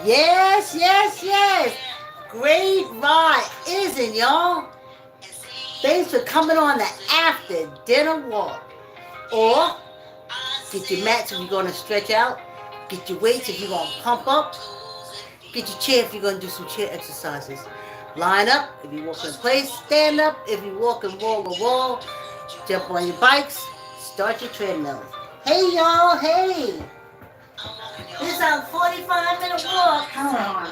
Yes, yes, yes. Great ride, isn't y'all? Thanks for coming on the after dinner walk. Or get your mats if you're going to stretch out. Get your weights if you're going to pump up. Get your chair if you're going to do some chair exercises. Line up if you're walking in place. Stand up if you're walking wall to wall. Jump on your bikes. Start your treadmill. Hey y'all, hey. This is our 45-minute walk. Hold on.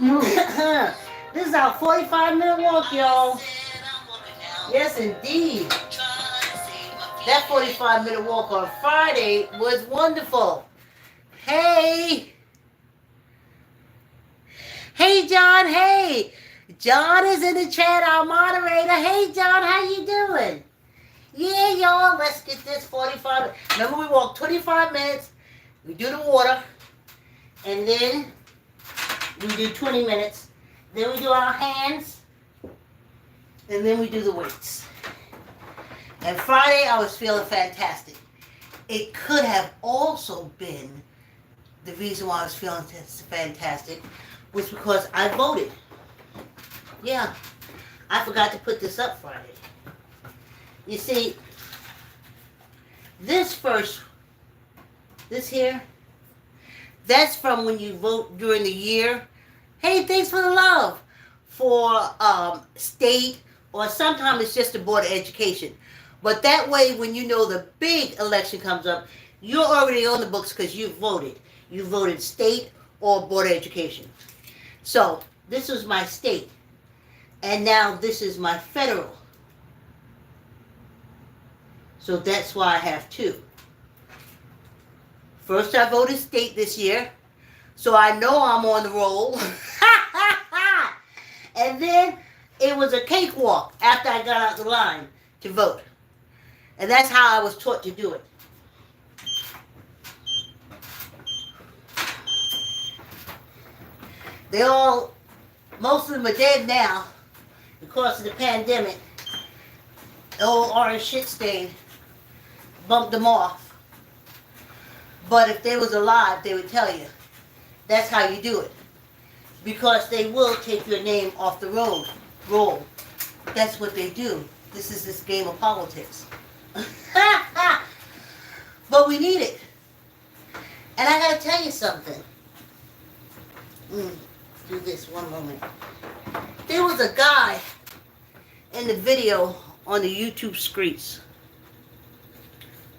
Move. This is our 45-minute walk, y'all. Yes, indeed. That 45-minute walk on Friday was wonderful. Hey. Hey, John. Hey. John is in the chat, our moderator. Hey, John, how you doing? Yeah, y'all, let's get this 45. Remember, we walk 25 minutes. We do the water. And then we do 20 minutes. Then we do our hands. And then we do the weights. And Friday, I was feeling fantastic. It could have also been the reason why I was feeling fantastic was because I voted. Yeah, I forgot to put this up Friday. You see, this here, that's from when you vote during the year. Hey, thanks for the love. For state, or sometimes it's just the Board of Education. But that way, when you know the big election comes up, you're already on the books because you voted. You voted state or Board of Education. So, this was my state. And now this is my federal. So that's why I have two. First I voted state this year. So I know I'm on the roll. And then it was a cakewalk after I got out the line to vote. And that's how I was taught to do it. Most of them are dead now because of the pandemic. The old orange shit stain bumped them off. But if they was alive, they would tell you. That's how you do it. Because they will take your name off the roll. That's what they do. This is this game of politics. But we need it. And I gotta tell you something. Do this one moment. There was a guy in the video on the YouTube streets.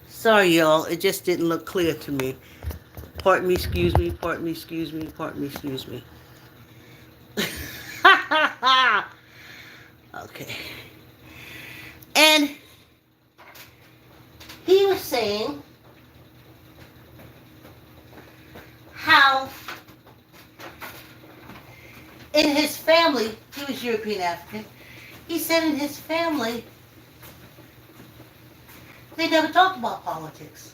Sorry, y'all. It just didn't look clear to me. Pardon me, excuse me. Pardon me, excuse me. Pardon me, excuse me. Okay. And he was saying how in his family, he was European African, he said in his family, they never talked about politics.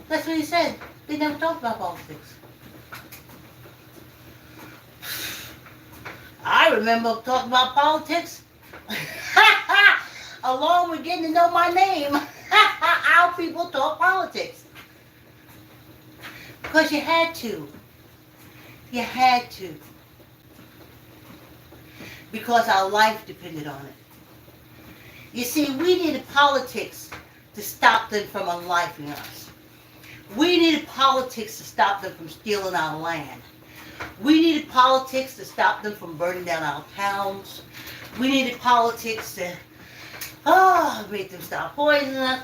That's what he said. They never talked about politics. I remember talking about politics along with getting to know my name. How people talk politics. Because you had to. You had to. Because our life depended on it. You see, we needed politics to stop them from unlifing us. We needed politics to stop them from stealing our land. We needed politics to stop them from burning down our towns. We needed politics to make them stop poisoning us.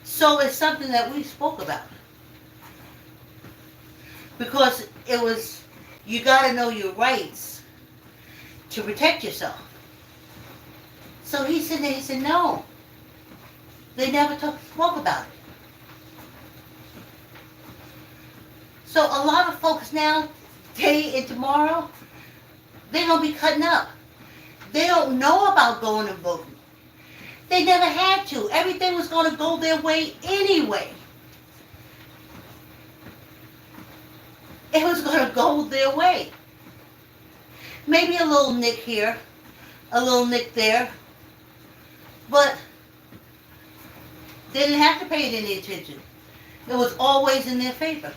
So it's something that we spoke about. Because it was, you got to know your rights to protect yourself. So he said, no. They never spoke about it. So a lot of folks now, today and tomorrow, they're going to be cutting up. They don't know about going and voting. They never had to. Everything was going to go their way anyway. It was going to go their way. Maybe a little nick here, a little nick there, but they didn't have to pay it any attention. It was always in their favor.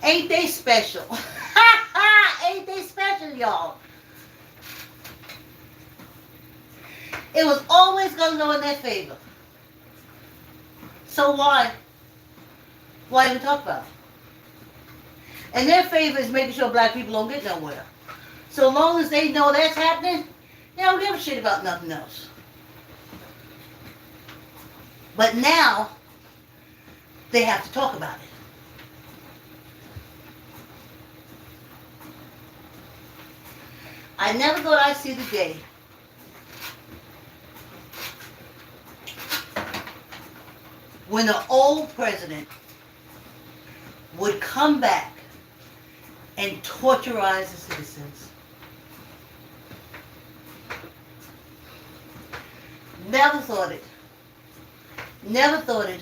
Ain't they special? Ain't they special, y'all? It was always going to go in their favor. So why? Why even talk about it? And their favor is making sure black people don't get nowhere. So long as they know that's happening, they don't give a shit about nothing else. But now, they have to talk about it. I never thought I'd see the day when the old president would come back and torturize the citizens. Never thought it. Never thought it.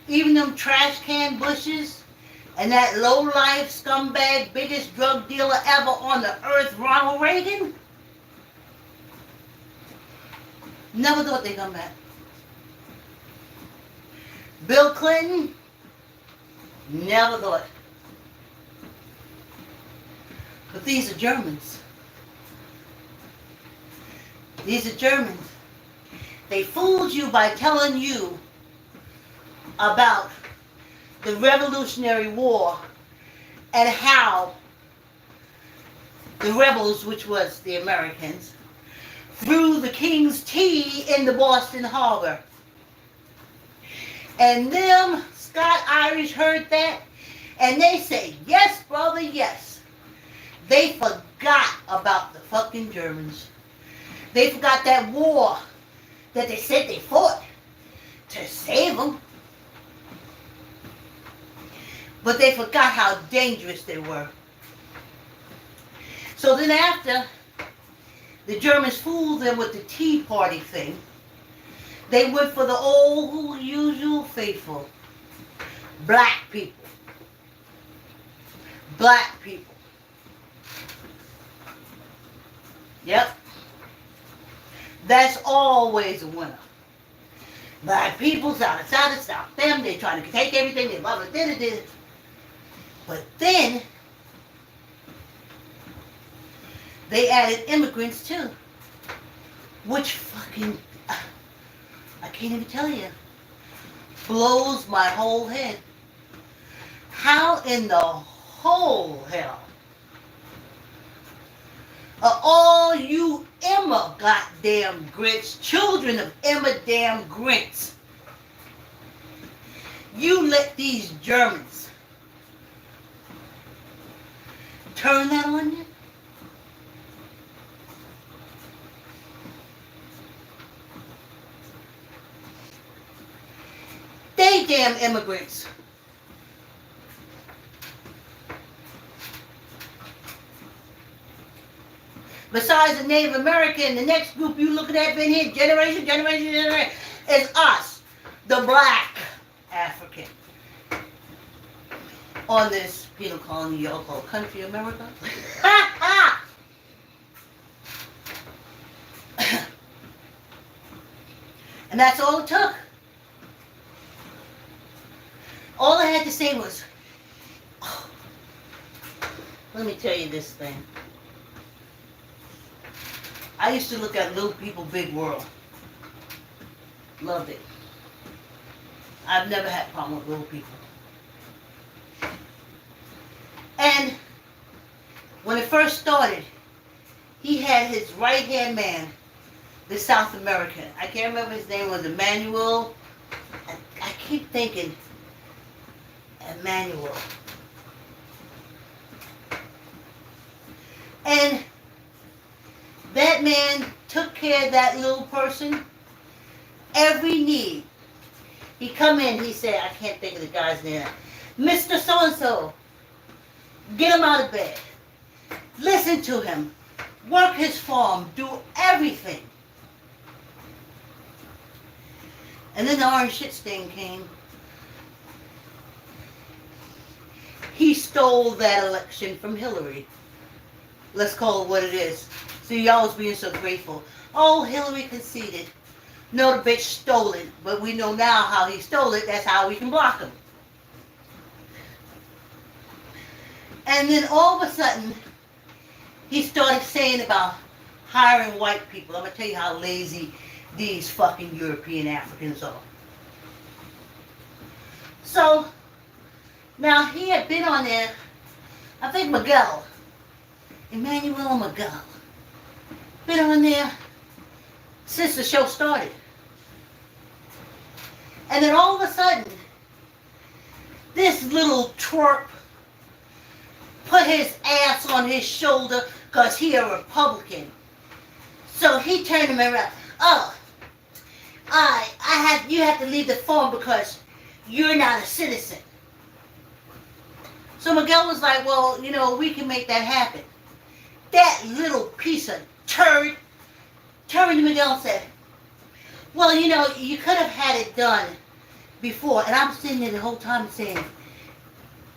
Even them trash can Bushes and that low-life scumbag, biggest drug dealer ever on the earth, Ronald Reagan, never thought they'd come back. Bill Clinton, never thought. But these are Germans. These are Germans. They fooled you by telling you about the Revolutionary War and how the rebels, which was the Americans, threw the King's tea in the Boston Harbor. And them Scot-Irish heard that, and they say, yes, brother, yes. They forgot about the fucking Germans. They forgot that war that they said they fought to save them. But they forgot how dangerous they were. So then after the Germans fooled them with the Tea Party thing, they went for the old usual faithful. Black people. Black people. Yep. That's always a winner. Black people, stop them, they're trying to take everything, they love it, But then, they added immigrants too. Which fucking, I can't even tell you, blows my whole head. How in the whole hell are all you Emma goddamn grits, children of Emma damn grits, you let these Germans turn that on you? They damn immigrants. Besides the Native American, the next group you looking at been here, generation, is us, the black African. On this penal colony y'all call country America. And that's all it took. All I had to say was, oh, let me tell you this thing. I used to look at Little People, Big World. Loved it. I've never had a problem with Little People. And when it first started, he had his right-hand man, the South American. I can't remember his name, was Emmanuel. I keep thinking Emmanuel. And that man took care of that little person, every need. He come in, he said, I can't think of the guy's name. Mr. So-and-so, get him out of bed. Listen to him. Work his farm. Do everything. And then the orange shit stain came. he stole that election from Hillary. Let's call it what it is. See, y'all was being so grateful. Oh, Hillary conceded. No, the bitch stole it. But we know now how he stole it. That's how we can block him. And then all of a sudden, he started saying about hiring white people. I'm going to tell you how lazy these fucking European Africans are. So, now he had been on there, I think Emmanuel Miguel, been on there since the show started. And then all of a sudden, this little twerp put his ass on his shoulder because he a Republican. So he turned him around. Oh, you have to leave the phone because you're not a citizen. So Miguel was like, well, we can make that happen. That little piece of turd turned to Miguel and said, well, you could have had it done before. And I'm sitting there the whole time saying,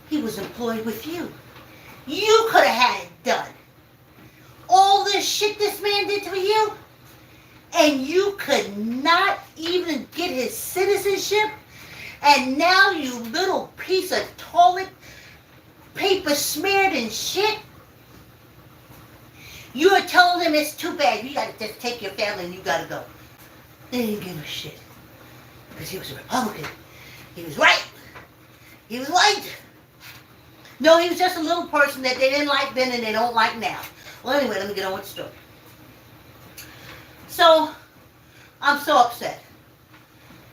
he was employed with you. You could have had it done. All this shit this man did to you, and you could not even get his citizenship, and now you little piece of toilet paper smeared in shit, you are telling them it's too bad. You gotta just take your family and you gotta go. They didn't give a shit. Because he was a Republican. He was right. He was white. No, he was just a little person that they didn't like then and they don't like now. Well, anyway, let me get on with the story. So, I'm so upset.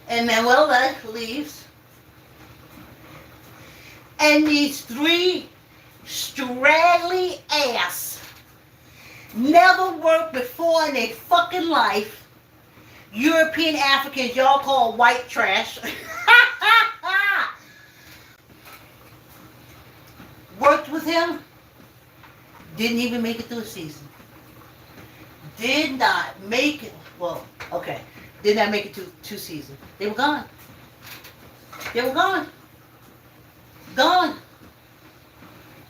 And Manuela leaves. And these three straggly ass, never worked before in their fucking life, European Africans y'all call white trash, worked with him, didn't even make it through a season. Did not make it, did not make it to two seasons. They were gone. They were gone. Gone.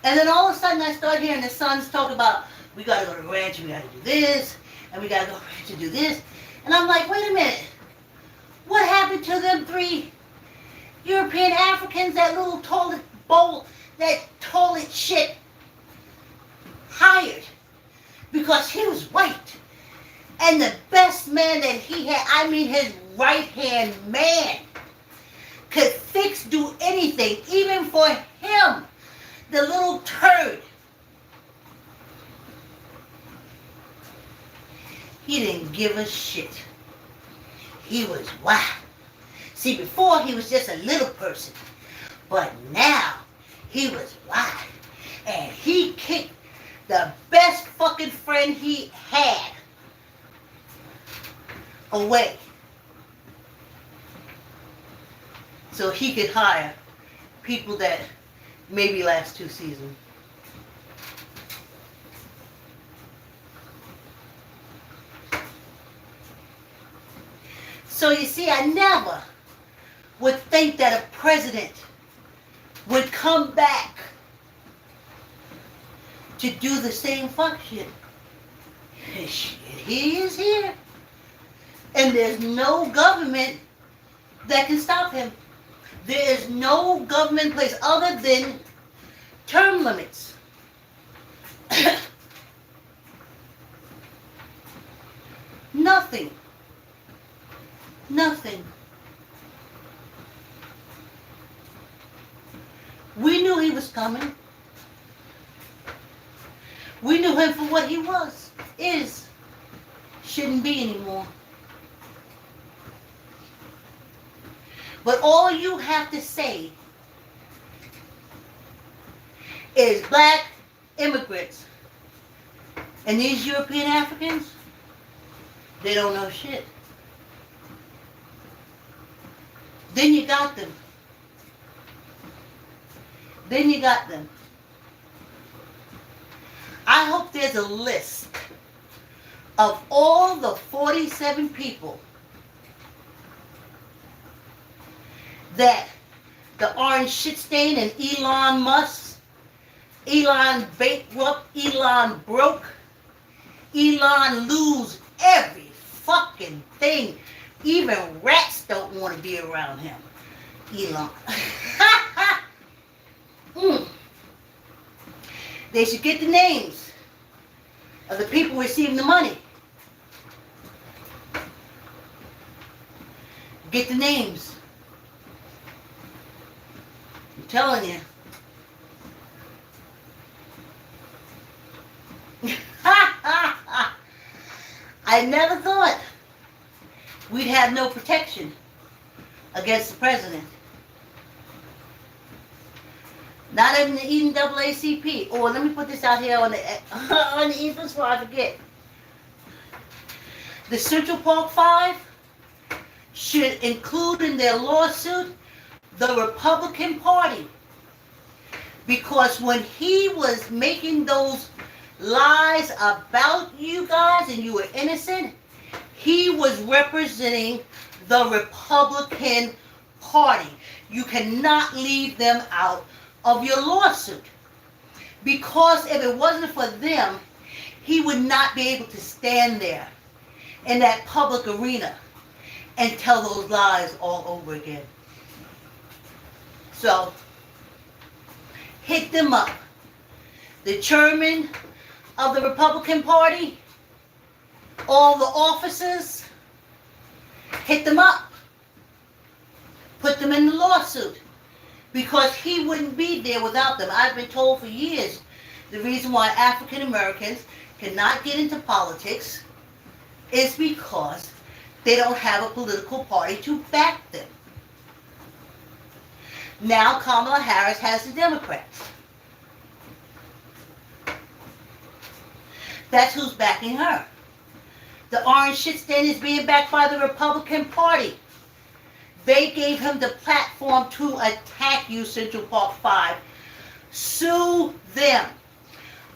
And then all of a sudden I start hearing the sons talk about, we gotta go to the ranch and we gotta do this, and we gotta go to the ranch and do this. And I'm like, wait a minute. What happened to them three European Africans, that little toilet bowl, that toilet shit hired? Because he was white. And the best man that he had, his right-hand man, could do anything, even for him, the little turd. He didn't give a shit. He was wild. See, before he was just a little person, but now he was wild. And he kicked the best fucking friend he had away. So he could hire people that maybe last two seasons. So you see, I never would think that a president would come back to do the same fuck shit. Shit, he is here. And there's no government that can stop him. There is no government place other than term limits. Nothing. Nothing. We knew he was coming. We knew him for what he was, is, shouldn't be anymore. But all you have to say is black immigrants and these European Africans, they don't know shit. Then you got them. Then you got them. I hope there's a list of all the 47 people that the orange shit stain and Elon Musk Elon bankrupt, Elon broke, Elon lose every fucking thing. Even rats don't want to be around him. Elon. They should get the names of the people receiving the money. Get the names. I'm telling you. I never thought we'd have no protection against the president. Not in the NAACP. Or let me put this out here on the on the info before I forget. The Central Park Five should include in their lawsuit the Republican Party. Because when he was making those lies about you guys and you were innocent, he was representing the Republican Party. You cannot leave them out of your lawsuit. Because if it wasn't for them, he would not be able to stand there in that public arena and tell those lies all over again. So, hit them up. The chairman of the Republican Party, all the officers, hit them up. Put them in the lawsuit. Because he wouldn't be there without them. I've been told for years the reason why African Americans cannot get into politics is because they don't have a political party to back them. Now Kamala Harris has the Democrats. That's who's backing her. The orange shit stain is being backed by the Republican Party. They gave him the platform to attack you, Central Park 5. Sue them.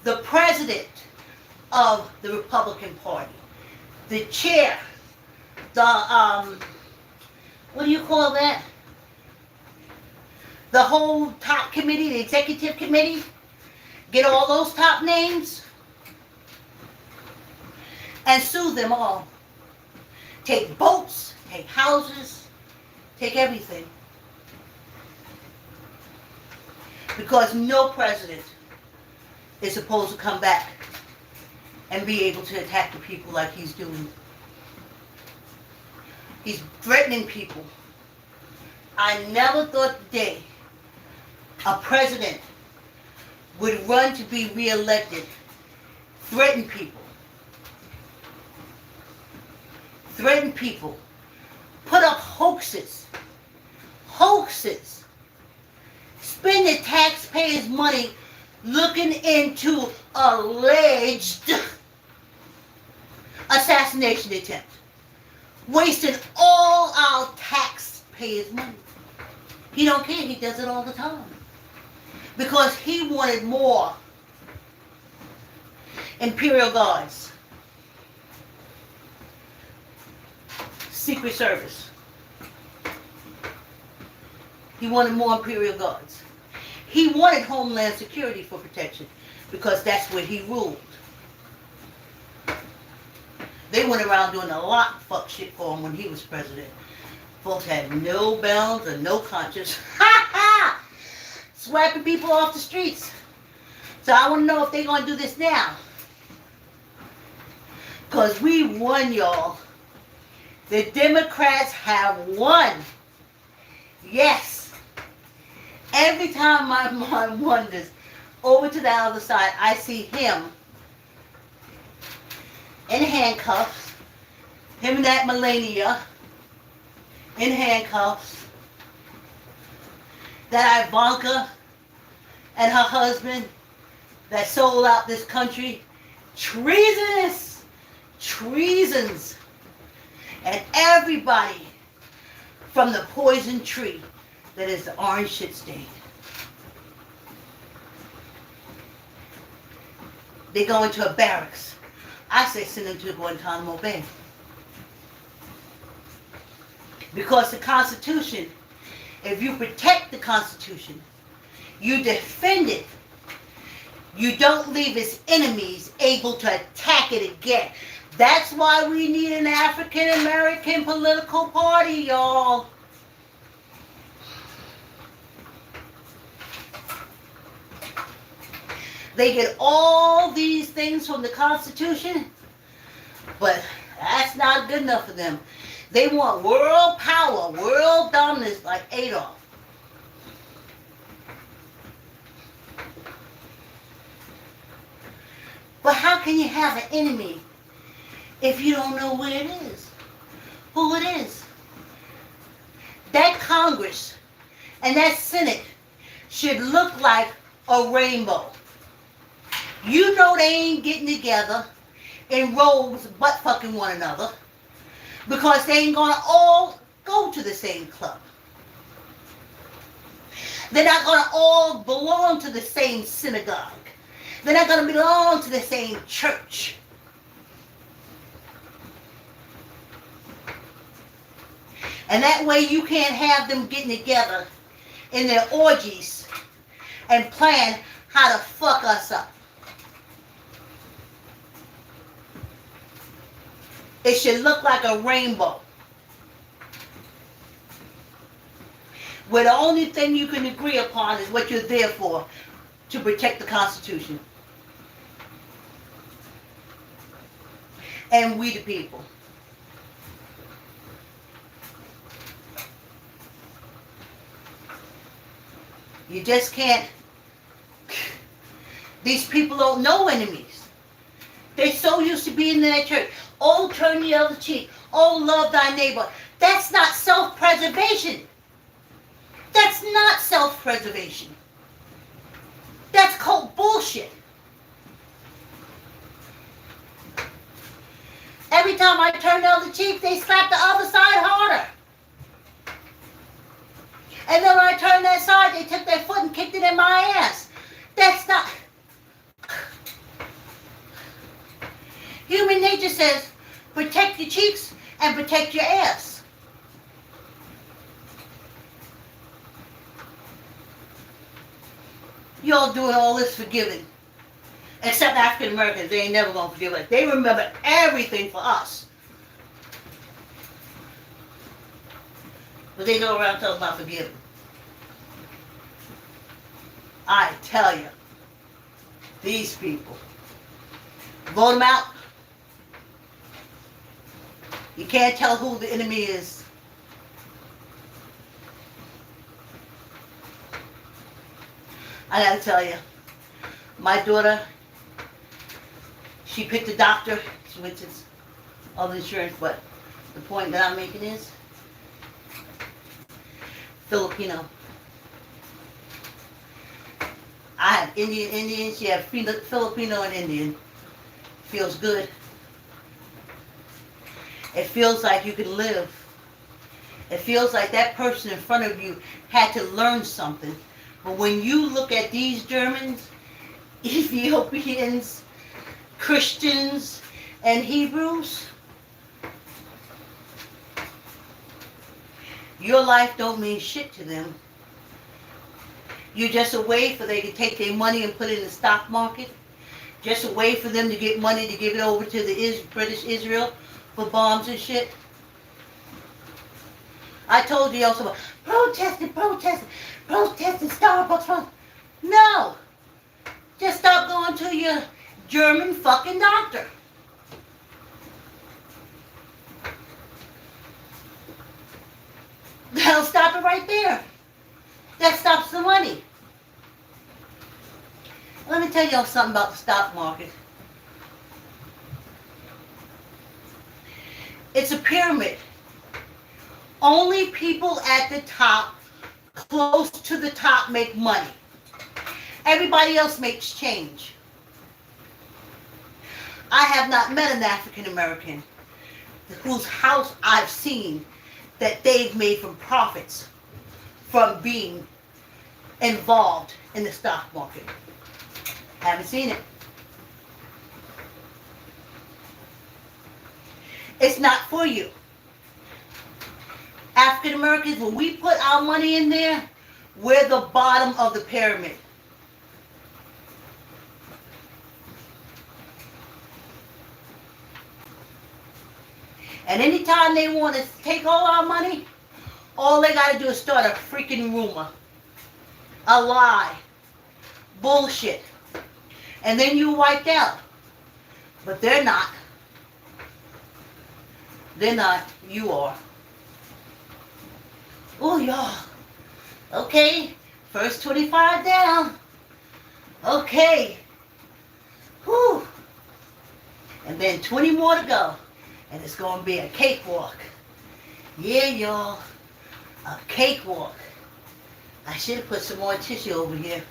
The president of the Republican Party, the chair, the, what do you call that? The whole top committee, the executive committee, get all those top names and sue them all. Take boats, take houses, take everything. Because no president is supposed to come back and be able to attack the people like he's doing. He's threatening people. I never thought the day a president would run to be reelected, threaten people. Threaten people. Put up hoaxes. Hoaxes. Spend the taxpayers' money looking into alleged assassination attempt. Wasting all our taxpayers' money. He don't care. He does it all the time. Because he wanted more Imperial Guards. Secret Service. He wanted more Imperial Guards. He wanted Homeland Security for protection because that's where he ruled. They went around doing a lot of fuck shit for him when he was president. Folks had no bounds and no conscience. Ha ha! Swiping people off the streets. So I want to know if they're going to do this now. Because we won, y'all. The Democrats have won. Yes. Every time my mind wanders over to the other side, I see him in handcuffs. Him and that Melania in handcuffs. That Ivanka and her husband that sold out this country. Treasonous. Treasons. And everybody from the poison tree that is the orange shit stain. They go into a barracks. I say send them to Guantanamo Bay. Because the Constitution, if you protect the Constitution, you defend it, You don't leave its enemies able to attack it again. That's why we need an African American political party, y'all. They get all these things from the Constitution, but that's not good enough for them. They want world power, world dominance like Adolf. But how can you have an enemy if you don't know where it is? Who it is? That Congress and that Senate should look like a rainbow. You know they ain't getting together in robes butt fucking one another because they ain't gonna all go to the same club. They're not gonna all belong to the same synagogue. They're not gonna belong to the same church. And that way you can't have them getting together in their orgies and plan how to fuck us up. It should look like a rainbow. Where the only thing you can agree upon is what you're there for, to protect the Constitution. And we the people. You just can't. These people don't know enemies. They're so used to being in that church. Oh, turn the other cheek. Oh, love thy neighbor. That's not self-preservation. That's not self-preservation. That's called bullshit. Every time I turn the other cheek, they slap the other side harder. And then when I turned that side, they took their foot and kicked it in my ass. That's not... Human nature says, protect your cheeks and protect your ass. Y'all doing all this forgiving. Except African Americans, they ain't never gonna forgive us. They remember everything for us. But they go around talking about forgiving. I tell you, these people, vote them out. You can't tell who the enemy is. I gotta tell you, my daughter, she picked a doctor. She went to other insurance, but the point that I'm making is Filipino. I have Indian, she have Filipino and Indian. Feels good. It feels like you can live. It feels like that person in front of you had to learn something. But when you look at these Germans, Ethiopians, Christians, and Hebrews, your life don't mean shit to them. You're just a way for they to take their money and put it in the stock market. Just a way for them to get money to give it over to the British Israel for bombs and shit. I told you also about protesting, Starbucks. No! Just stop going to your German fucking doctor. That'll stop it right there. That stops the money. Let me tell y'all something about the stock market. It's a pyramid. Only people at the top, close to the top, make money. Everybody else makes change. I have not met an African American whose house I've seen that they've made from profits from being involved in the stock market. Haven't seen it. It's not for you. African Americans, when we put our money in there, we're the bottom of the pyramid. And anytime they want to take all our money, all they got to do is start a freaking rumor. A lie. Bullshit. And then you wiped out. But they're not. They're not. You are. Oh, y'all. Okay. First 25 down. Okay. Whew. And then 20 more to go. And it's going to be a cakewalk. Yeah, y'all. A cakewalk. I should have put some more tissue over here.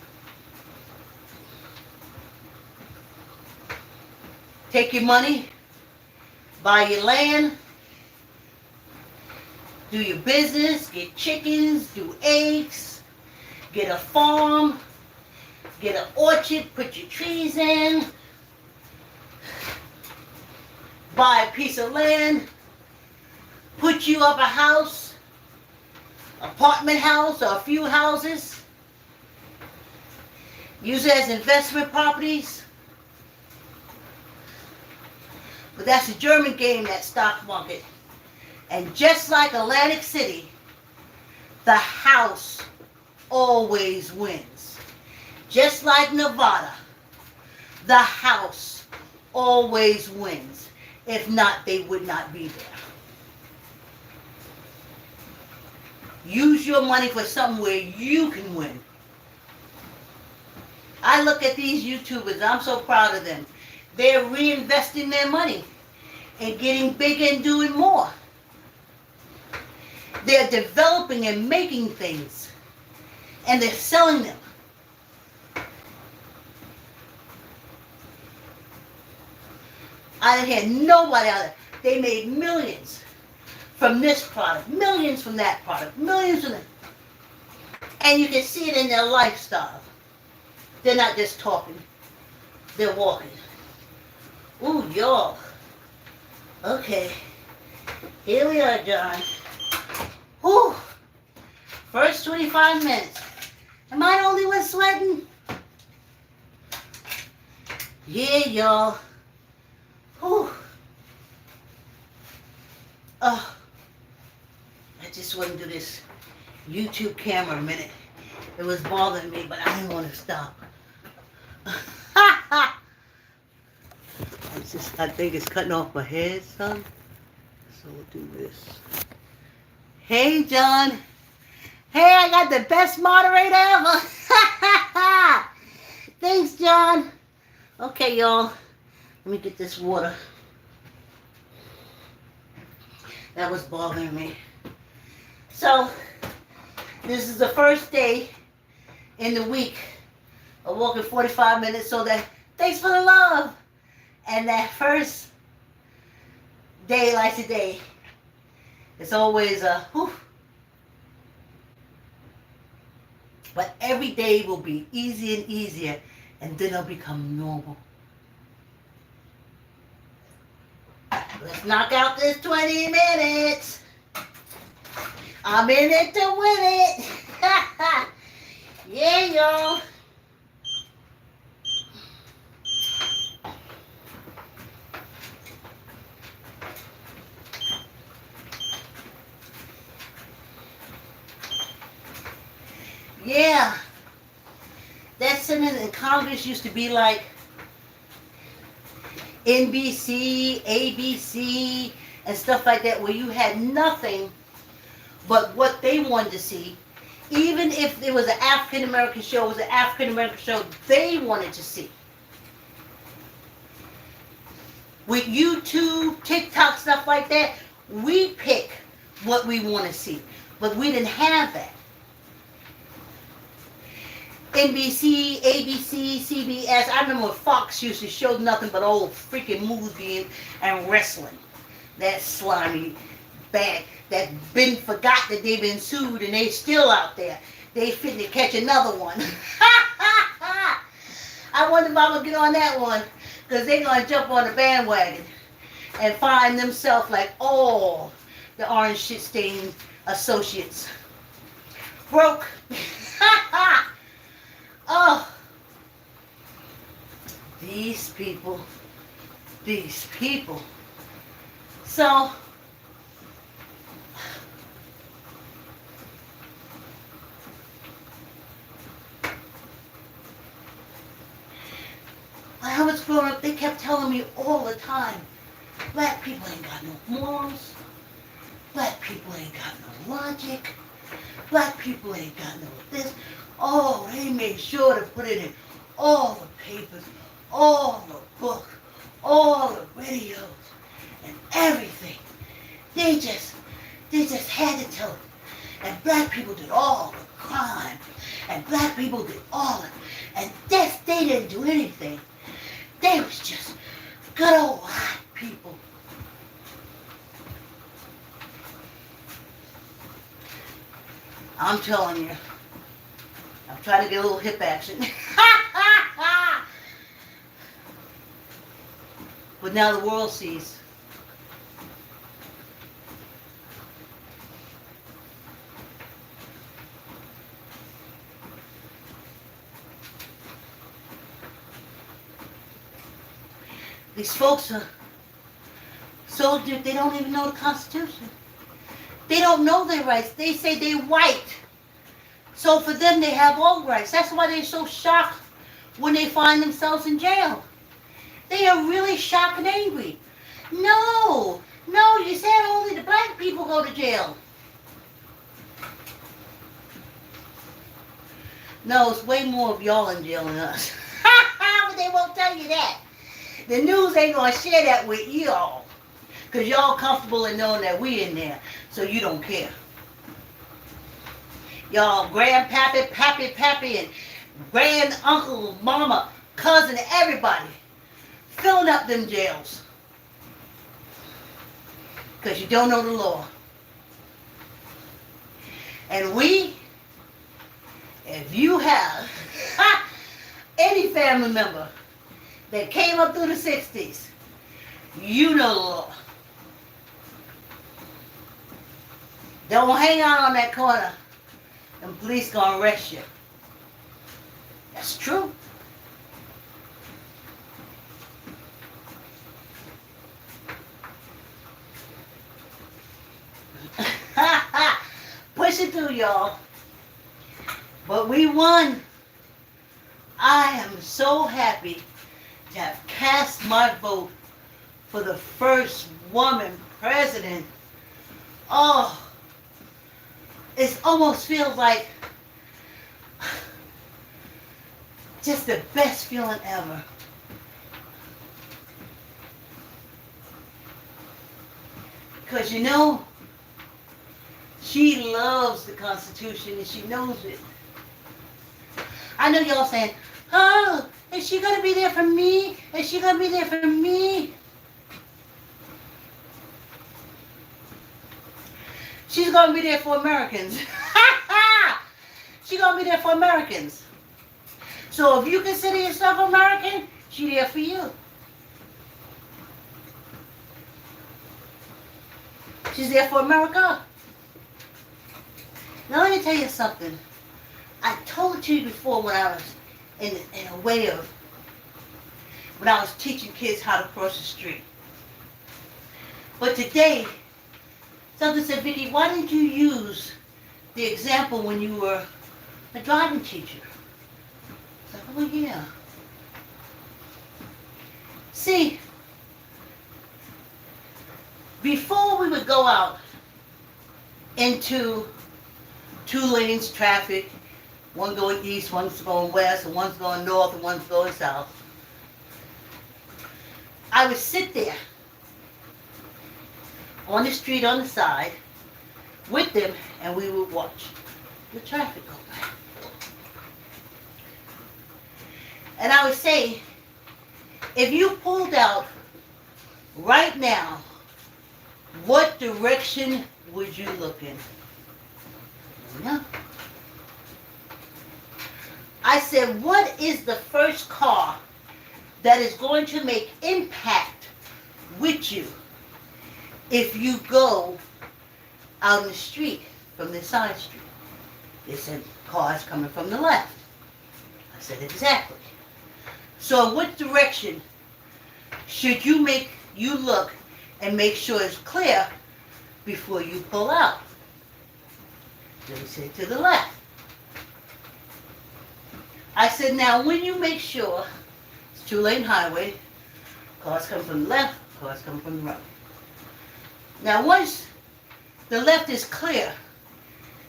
Take your money. Buy your land. Do your business. Get chickens. Do eggs. Get a farm. Get an orchard. Put your trees in. Buy a piece of land. Put you up a house. Apartment house or a few houses. Use it as investment properties. But that's a German game, that stock market. And just like Atlantic City, the house always wins. Just like Nevada, the house always wins. If not, they would not be there. Use your money for something where you can win. I look at these YouTubers, I'm so proud of them. They're reinvesting their money and getting bigger and doing more. They're developing and making things. And they're selling them. I didn't hear nobody out there. They made millions from this product, millions from that product, millions from that. And you can see it in their lifestyle. They're not just talking. They're walking. Ooh, y'all. Okay. Here we are, John. Whew. First 25 minutes. Am I the only one sweating? Yeah, y'all. Whew. Oh. I just want to do this YouTube camera a minute. It was bothering me, but I didn't want to stop. I think it's cutting off my head, son. So we'll do this. Hey, John. Hey, I got the best moderator ever. Thanks, John. Okay, y'all. Let me get this water. That was bothering me. So, this is the first day in the week of walking 45 minutes. So that, thanks for the love. And that first day like today, it's always a whew. But every day will be easier and easier, and then it'll become normal. Let's knock out this 20 minutes. I'm in it to win it. Yeah, y'all. Yeah. That Senate and Congress used to be like NBC, ABC, and stuff like that, where you had nothing but what they wanted to see. Even if it was an African American show, it was an African American show they wanted to see. With YouTube, TikTok, stuff like that, we pick what we want to see. But we didn't have that. NBC, ABC, CBS. I remember when Fox used to show nothing but old freaking movies and wrestling. That slimy bag that been forgot that they've been sued and they still out there. They fit to catch another one. I wonder if I'm going to get on that one, because they're going to jump on the bandwagon and find themselves like all the orange shit stained associates. Broke. Oh. These people. So, growing up, they kept telling me all the time, black people ain't got no morals. Black people ain't got no logic. Black people ain't got no this. Oh, they made sure to put it in all the papers, all the books, all the radios, and everything. They just had to tell it. And black people did all the crime. And black people did all it. And this, they didn't do anything. They was just good old white people. I'm telling you, I'm trying to get a little hip action. But now the world sees. These folks are so deep, they don't even know the Constitution. They don't know their rights. They say they're white. So for them, they have all rights. That's why they're so shocked when they find themselves in jail. They are really shocked and angry. No, you said only the black people go to jail. No, it's way more of y'all in jail than us. But they won't tell you that. The news ain't going to share that with y'all. Because y'all comfortable in knowing that we in there. So you don't care. Y'all grandpappy, pappy, and grand uncle, mama, cousin, everybody. Filling up them jails. Because you don't know the law. And we, if you have any family member that came up through the 60s, you know the law. Don't hang out on that corner and police gonna arrest you. That's true. Push it through, y'all. But we won. I am so happy to have cast my vote for the first woman president. Oh, it almost feels like just the best feeling ever. Because you know, she loves the Constitution and she knows it. I know y'all saying, oh, is she going to be there for me? Is she going to be there for me? She's going to be there for Americans. She's going to be there for Americans. So if you consider yourself American, she's there for you. She's there for America. Now let me tell you something. I told it to you before when I was in a way of, when I was teaching kids how to cross the street. But today, something said, Vicki, why didn't you use the example when you were a driving teacher? I was like, oh yeah. See, before we would go out into 2 lanes traffic, one going east, one's going west, and one's going north, and one's going south, I would sit there on the street on the side with them, and we would watch the traffic go by. And I would say, if you pulled out right now, what direction would you look in? No. I said, what is the first car that is going to make impact with you if you go out in the street from the side street? They said, cars coming from the left. I said, exactly. So what direction should you look and make sure it's clear before you pull out? They said, to the left. I said, now when you make sure, two-lane highway. Cars come from the left, cars come from the right. Now once the left is clear,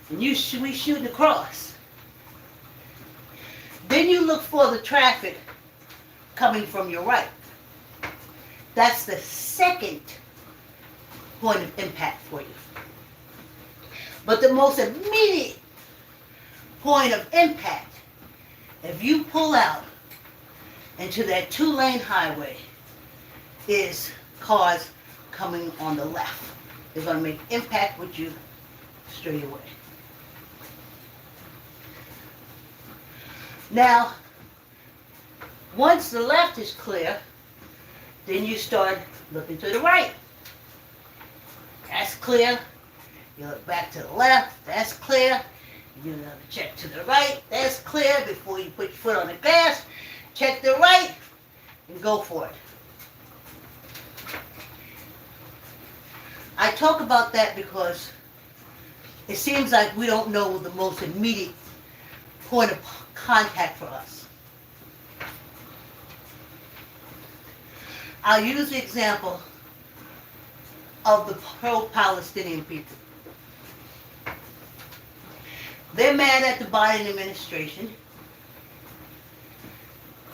and we shooting across, then you look for the traffic coming from your right. That's the second point of impact for you. But the most immediate point of impact, if you pull out into that two-lane highway, is cars coming on the left. They're going to make impact with you straight away. Now, once the left is clear, then you start looking to the right. That's clear. You look back to the left. That's clear. You do another check to the right. That's clear. Before you put your foot on the gas, check the right and go for it. I talk about that because it seems like we don't know the most immediate point of contact for us. I'll use the example of the pro-Palestinian people. They're mad at the Biden administration,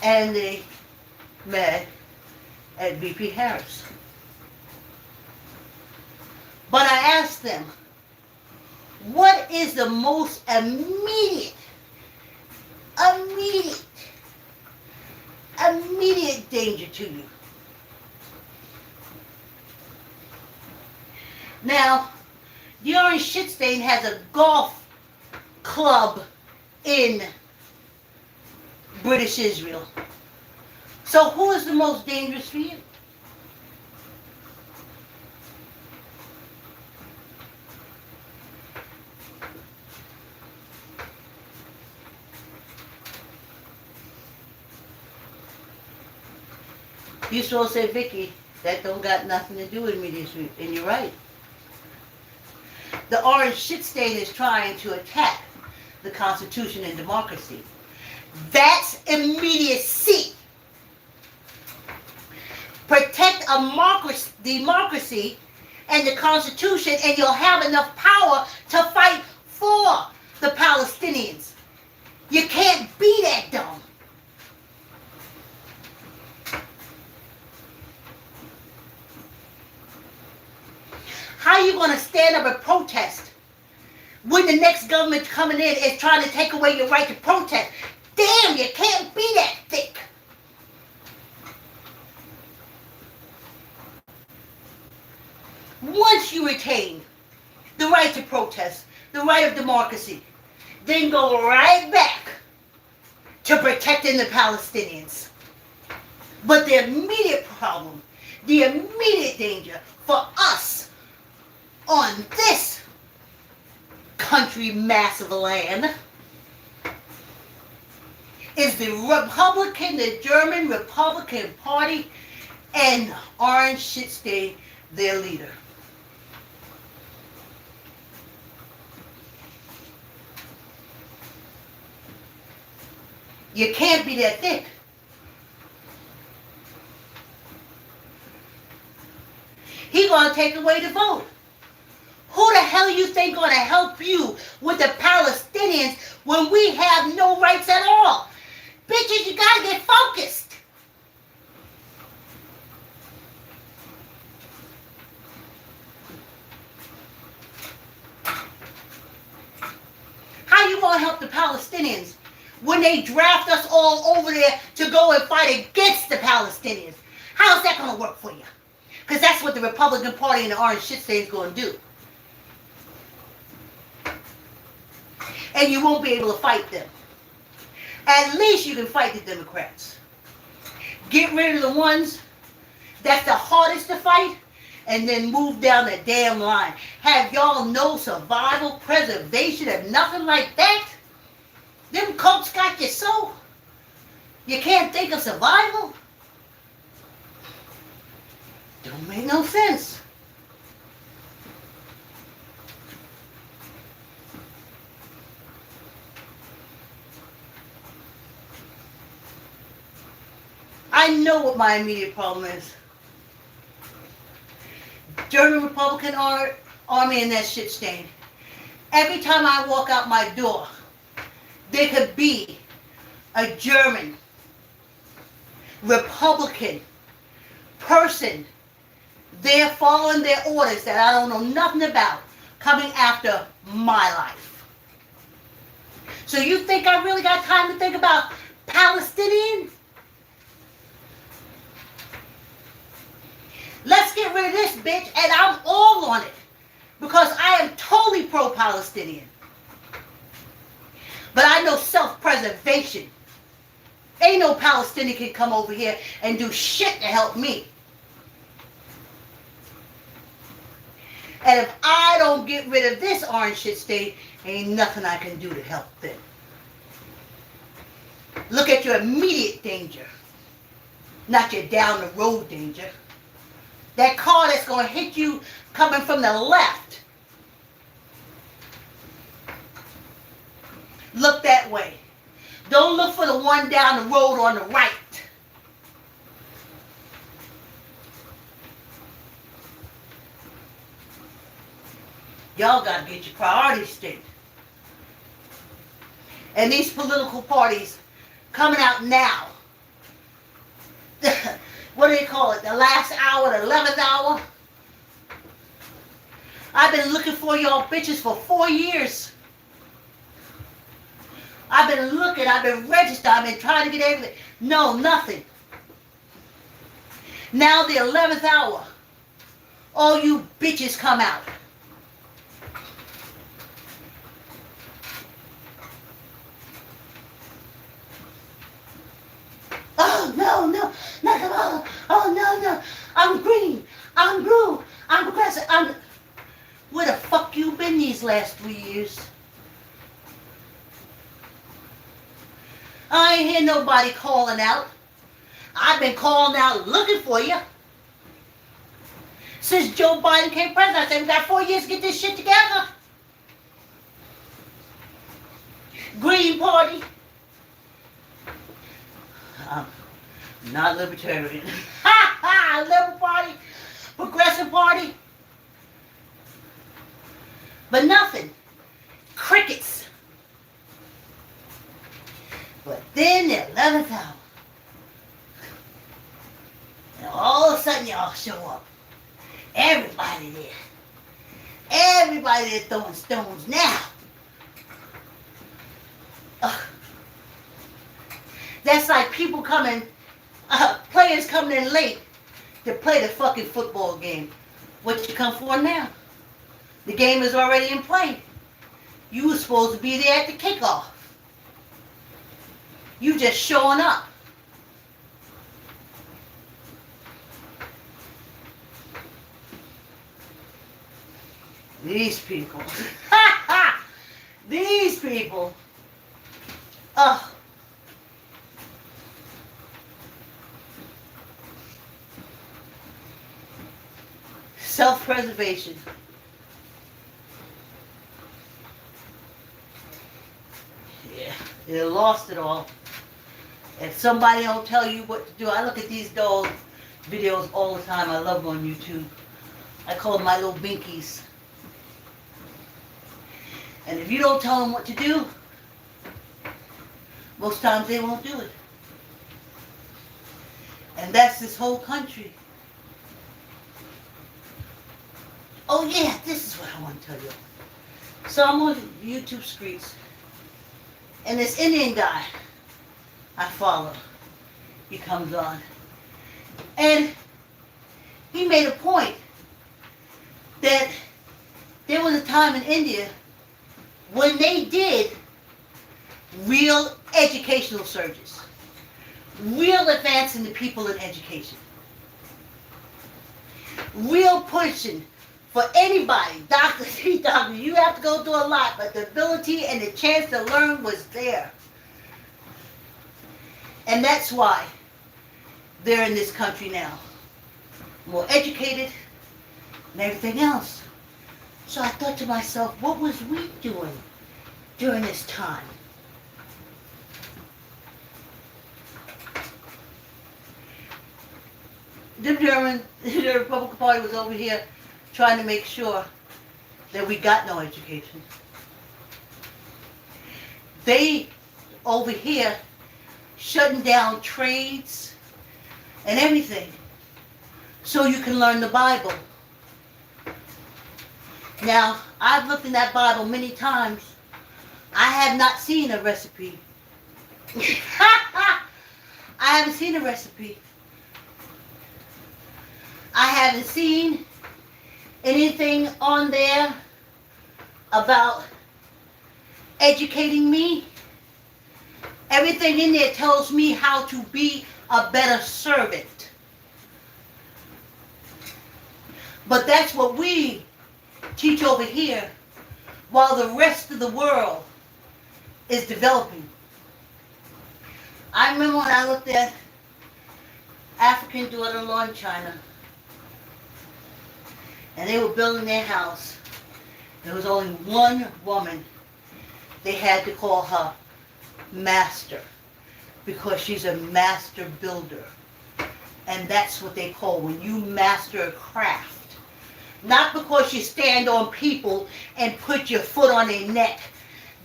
and they're mad at VP Harris. But I asked them, what is the most immediate danger to you? Now, the Orange Shit Stain has a golf club in British Israel. So who is the most dangerous for you? You supposed to say, Vicky, that don't got nothing to do with me this week. And you're right. The Orange Shit Stain is trying to attack the Constitution and democracy. That's immediacy. Protect democracy and the Constitution, and you'll have enough power to fight for the Palestinians. You can't be that dumb. How are you going to stand up and protest when the next government coming in is trying to take away your right to protest? Damn, you can't be that thick. Once you retain the right to protest, the right of democracy, then go right back to protecting the Palestinians. But the immediate problem, the immediate danger for us on this country mass of land is the German Republican Party and Orange Shit Stain, their leader. You can't be that thick. He's going to take away the vote. Who the hell you think going to help you with the Palestinians when we have no rights at all? Bitches, you got to get focused. How you going to help the Palestinians when they draft us all over there to go and fight against the Palestinians? How's that going to work for you? Because that's what the Republican Party and the Orange Shit Stain is going to do. And you won't be able to fight them. At least you can fight the Democrats. Get rid of the ones that's the hardest to fight, and then move down the damn line. Have y'all no survival, preservation, and nothing like that? Them cults got you so? You can't think of survival? Don't make no sense. I know what my immediate problem is. German Republican Army and that shit stain. Every time I walk out my door, there could be a German Republican person there following their orders that I don't know nothing about, coming after my life. So you think I really got time to think about Palestinians? Let's get rid of this bitch, and I'm all on it. Because I am totally pro-Palestinian. But I know self-preservation. Ain't no Palestinian can come over here and do shit to help me. And if I don't get rid of this orange shit state, ain't nothing I can do to help them. Look at your immediate danger, not your down the road danger. That car that's going to hit you coming from the left. Look that way. Don't look for the one down the road on the right. Y'all got to get your priorities straight. And these political parties coming out now. What do they call it? The last hour, the 11th hour? I've been looking for y'all bitches for 4 years. I've been looking, I've been registered, I've been trying to get everything. No, nothing. Now the 11th hour. All you bitches come out. Oh, no, not Kamala. Oh, no. I'm green. I'm blue. I'm progressive. Where the fuck you been these last 3 years? I ain't hear nobody calling out. I've been calling out looking for you. Since Joe Biden came president, I said we got 4 years to get this shit together. Green Party. Not libertarian. Ha ha! Liberal Party, Progressive Party. But nothing. Crickets. But then the 11th hour. And all of a sudden y'all show up. Everybody there. Everybody there throwing stones now. That's like people coming, players coming in late to play the fucking football game. What you come for now? The game is already in play. You were supposed to be there at the kickoff. You just showing up. These people. These people. Ugh. Self-preservation. Yeah, they lost it all. If somebody don't tell you what to do, I look at these dog videos all the time. I love them on YouTube. I call them my little binkies. And if you don't tell them what to do, most times they won't do it. And that's this whole country. Oh yeah, this is what I want to tell you. So I'm on YouTube streets, and this Indian guy I follow, he comes on, and he made a point that there was a time in India when they did real educational surges, real advancing the people in education, real pushing for anybody, doctors, doctors, you have to go through a lot, but the ability and the chance to learn was there. And that's why they're in this country now. More educated and everything else. So I thought to myself, what was we doing during this time? the German, the Republican Party was over here trying to make sure that we got no education. They over here shutting down trades and everything so you can learn the Bible. Now, I've looked in that Bible many times. I have not seen a recipe. I haven't seen a recipe. I haven't seen anything on there about educating me. Everything in there tells me how to be a better servant. But that's what we teach over here, while the rest of the world is developing. I remember when I looked at African daughter-in-law in China, and they were building their house. There was only one woman. They had to call her master, because she's a master builder. And that's what they call when you master a craft. Not because you stand on people and put your foot on their neck.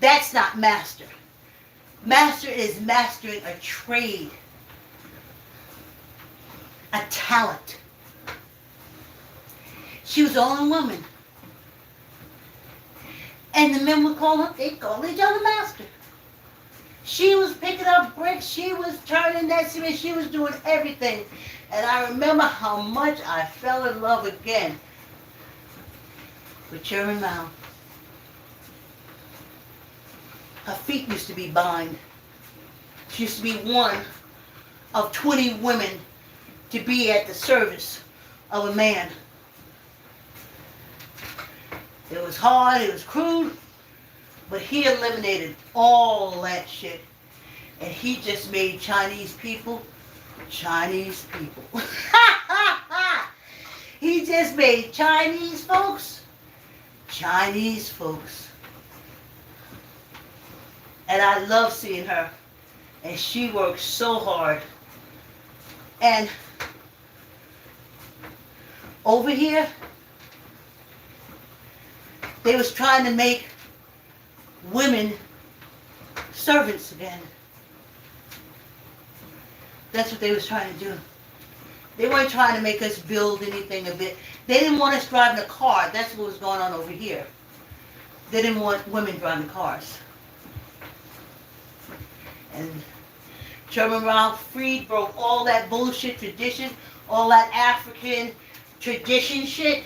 That's not master. Master is mastering a trade, a talent. She was the only woman. And the men would call her, they'd call each other master. She was picking up bricks, she was turning that cement, she was doing everything. And I remember how much I fell in love again with Chairman Mao. Her feet used to be bind. She used to be one of 20 women to be at the service of a man. It was hard, it was crude, but he eliminated all that shit. And he just made Chinese people, Chinese people. He just made Chinese folks, Chinese folks. And I love seeing her. And she works so hard. And over here, they was trying to make women servants again. That's what they was trying to do. They weren't trying to make us build anything a bit. They didn't want us driving a car. That's what was going on over here. They didn't want women driving cars. And Chairman Ralph Freed broke all that bullshit tradition, all that African tradition shit,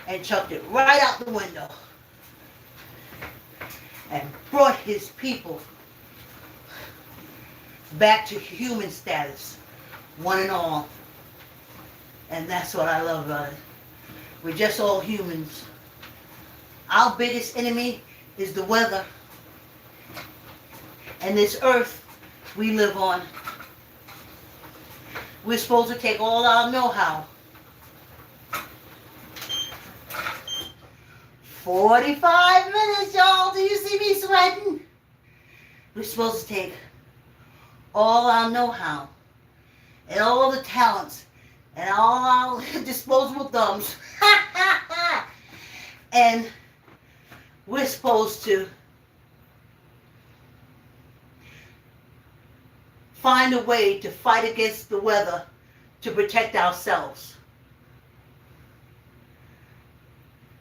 and chucked it right out the window. And brought his people back to human status, one and all. And that's what I love about it. We're just all humans. Our biggest enemy is the weather. And this earth we live on. We're supposed to take all our know-how. 45 minutes, y'all. Do you see me sweating? We're supposed to take all our know-how and all the talents and all our disposable thumbs. And we're supposed to find a way to fight against the weather to protect ourselves.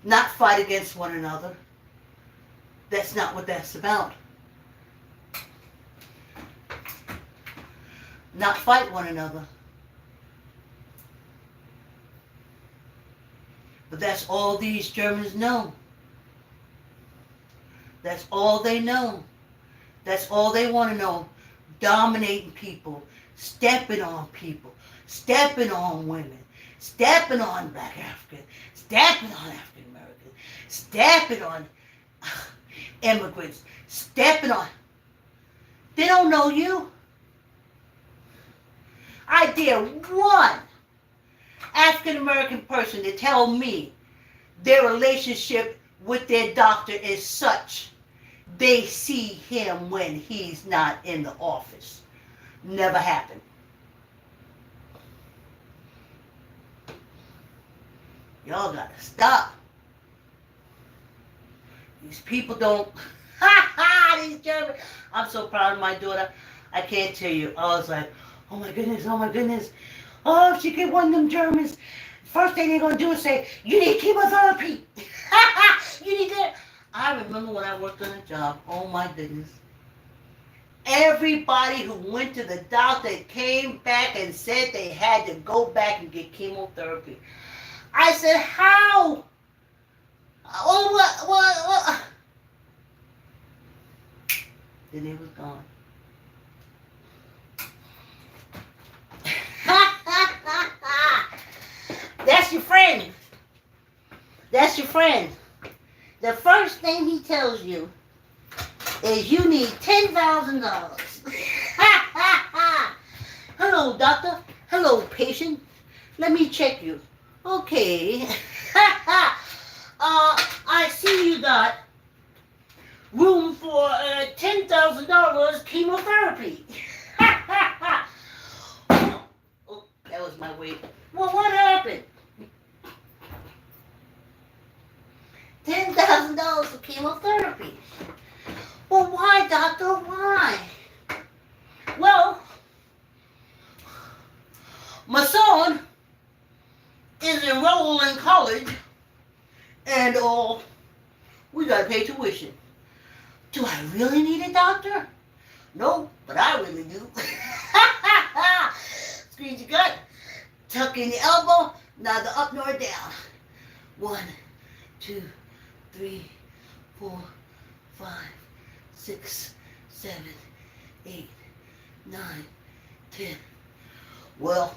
Not fight against one another. That's not what that's about. Not fight one another. But that's all these Germans know. That's all they know. That's all they want to know. Dominating people, stepping on people, stepping on women, stepping on Black Africans, stepping on African Americans, stepping on immigrants, stepping on. They don't know you. I dare one African American person to tell me their relationship with their doctor is such they see him when he's not in the office. Never happened. Y'all gotta stop. These people don't. These Germans. I'm so proud of my daughter. I can't tell you. I was like, oh my goodness, oh my goodness. Oh, if she get one of them Germans, first thing they're gonna do is say, you need chemotherapy. You need that. I remember when I worked on a job. Oh my goodness. Everybody who went to the doctor came back and said they had to go back and get chemotherapy. I said, how? Oh, what? Then it was gone. That's your friend. That's your friend. The first thing he tells you is you need $10,000. Hello, doctor. Hello, patient. Let me check you. Okay. I see you got room for $10,000 chemotherapy. Oh, that was my weight. Well, what happened? $10,000 for chemotherapy. Well, why, doctor? Why? Well, my son is enrolled in college, and we gotta pay tuition. Do I really need a doctor? No, but I really do. Squeeze your gut, tuck in your elbow, neither up nor down. 1, 2, 3, 4, 5, 6, 7, 8, 9, 10. Well,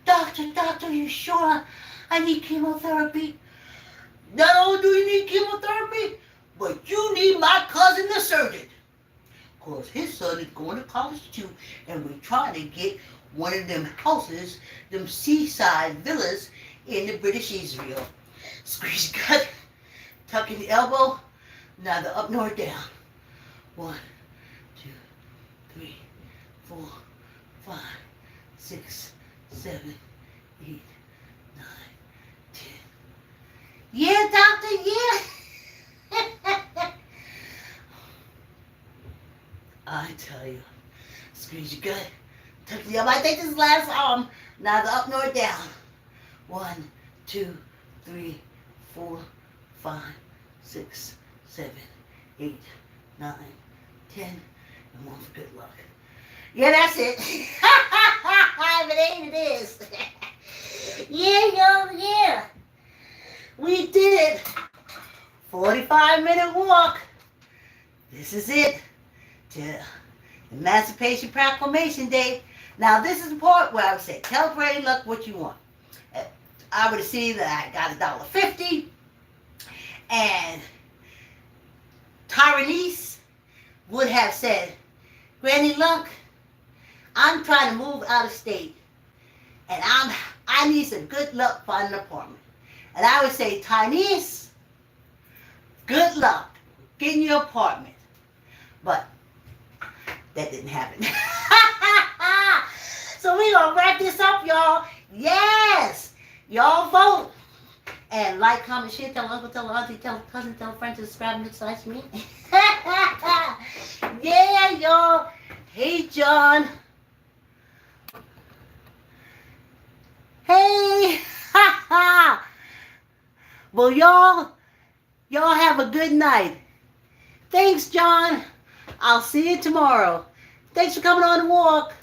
doctor, you sure I need chemotherapy? Not only do you need chemotherapy, but you need my cousin the surgeon. Because his son is going to college too, and we're trying to get one of them houses, them seaside villas in the British Israel. Squeeze your gut, tuck in the elbow, neither up nor down. 1, 2, 3, 4, 5, 6, 7, 8, 9, 10. Yeah, doctor, yeah. I tell you, squeeze your gut, tuck the elbow. I take this last arm, neither up nor down. 1, 2, 3, 4, 5, 6, 7, 8, 9, 10, and one for good luck. Yeah, that's it. If it ain't, it is. Yeah. We did it. 45-minute walk. This is it. To Emancipation Proclamation Day. Now, this is the part where I would say, tell Brady Luck what you want. I would have seen that I got $1.50, and Tyrese would have said, Granny Luck, I'm trying to move out of state, and I need some good luck finding an apartment. And I would say, Tyrese, good luck getting your apartment. But that didn't happen. So we're going to wrap this up, y'all. Yes! Y'all vote. And like, comment, share, tell uncle, tell auntie, tell cousin, tell friends, subscribe, and exercise me. Yeah, y'all. Hey, John. Hey. Well, y'all have a good night. Thanks, John. I'll see you tomorrow. Thanks for coming on the walk.